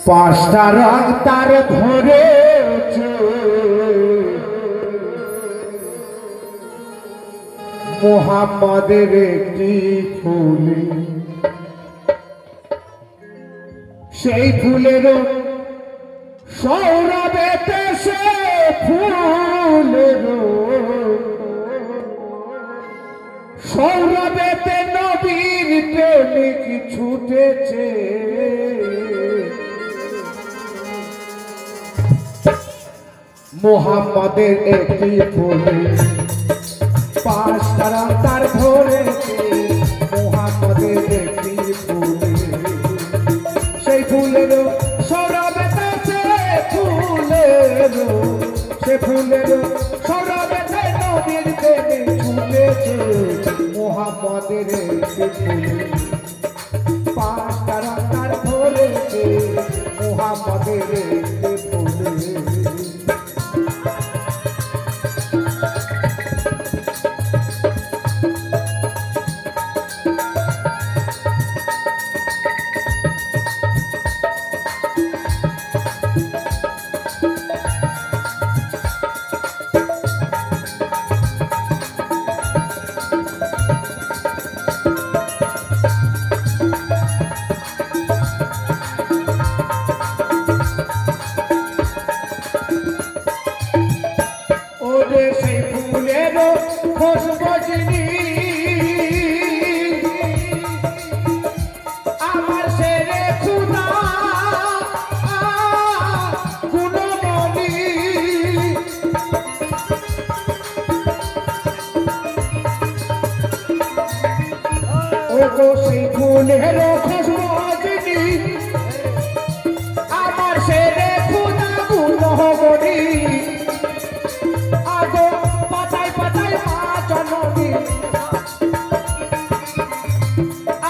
পাঁচটা রং তার ধরেছে মোহাম্মদের একটি ফুলে, সেই ফুলেরও সৌরভেতে সে ফুলেরও সৌরভেতে নবীর প্রেমিক ছুটেছে। মোহাম্মদের একটি ফুলে পাঁচটা রং তার ধরেছে মোহাম্মদের একটি ফুলে, সেই ফুলেরও সৌরভেতে সে ফুলেরও সে ফুলেরও সৌরভেতে নবীর প্রেমিক ছুটেছে। মোহাম্মদের একটি ফুলে পাঁচটা রং তার ধরেছে মোহাম্মদের একটি ফুলে। সেই ফুলেরও খুশবুনি আমার সেরে খুদা গুণমণি, ওগো সেই ফুলেরও খুশবুনি আমার সেরে খুদা গুণমণি। পাতায় পাতায় মা জননী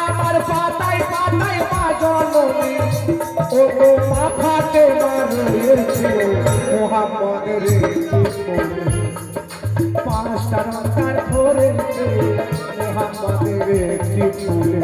আমার পাতায় পাতায় মা জননী, ওগো মাথাতে রয়েছে মোহাম্মদের পাঁচটা রং তার ধরেছে মোহাম্মদের একটি ফুলে।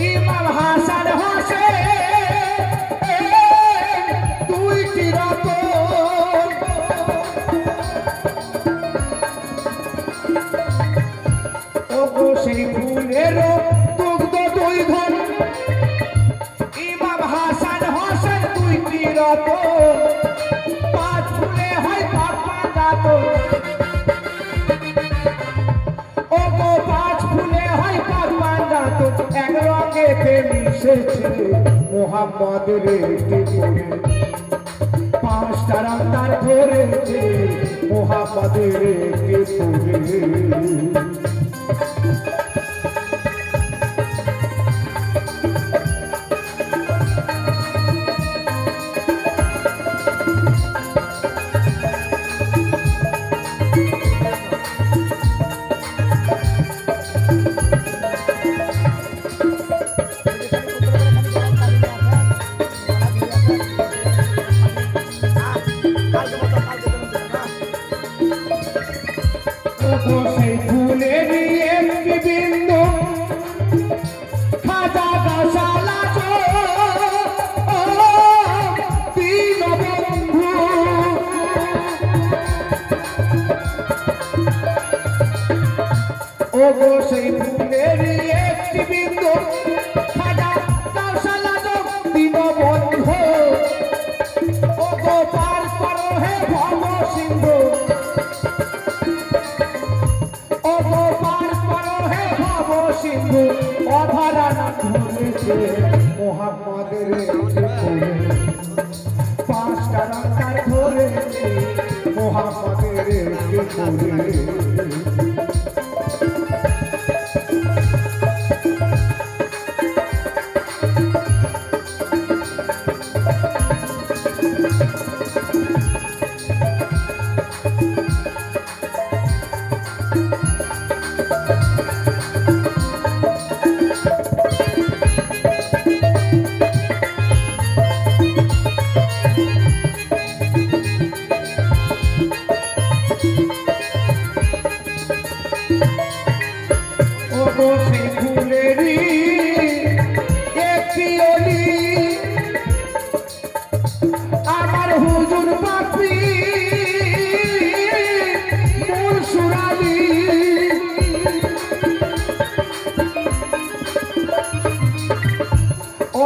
ইমাম হাসান হোসেন দুইটি রতন, ওগো সেই ফুলেরও দুগ্ধ দুই ধন। ইমাম হাসান হোসেন দুইটি রতন, পাঁচ ফুলে হয় পাপা গাতন, ওগো পাঁচ ফুলে হয় পাপা গাতন, এক রঙেতে মিশেছে মোহাম্মদের একটি ফুলে। পাঁচটা রং তার ধরেছে মোহাম্মদের একটি ফুলে। সেই ফুলের একটি বিন্দু খাজা গসালা দীন বন্ধু, ওগো সেই ফুলের একটি বিন্দু খাজা গসালা দীন বন্ধু, ওগো পার করো হে ভব সিন্ধু, সিন্ধু অধরা না ধরেছে মোহাম্মদের একটি ফুলে। পাঁচটা রং তার ধরেছে মোহাম্মদের একটি ফুলে।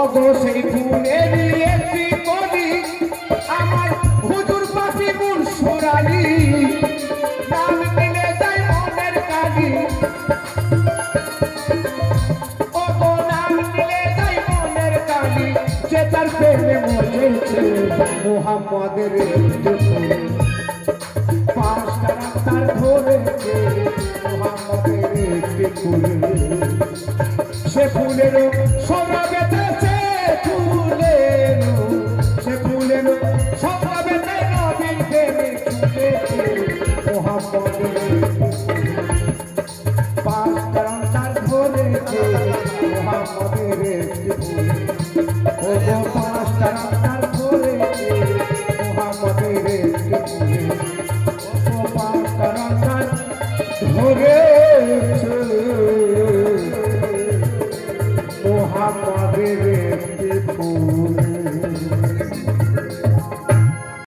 অগো সেই ফুলেরই একটি কলি আমার হুজুর পাশে মুনসুরালি নাম নিলে যায় মনের কালি অগো নাম নিলে যায় মনের কালি যে তার প্রেমে মরেছে মোহাম্মদের পাঁচটা তার ধরেছে মোহাম্মদের একটি ফুল সে ফুলেরও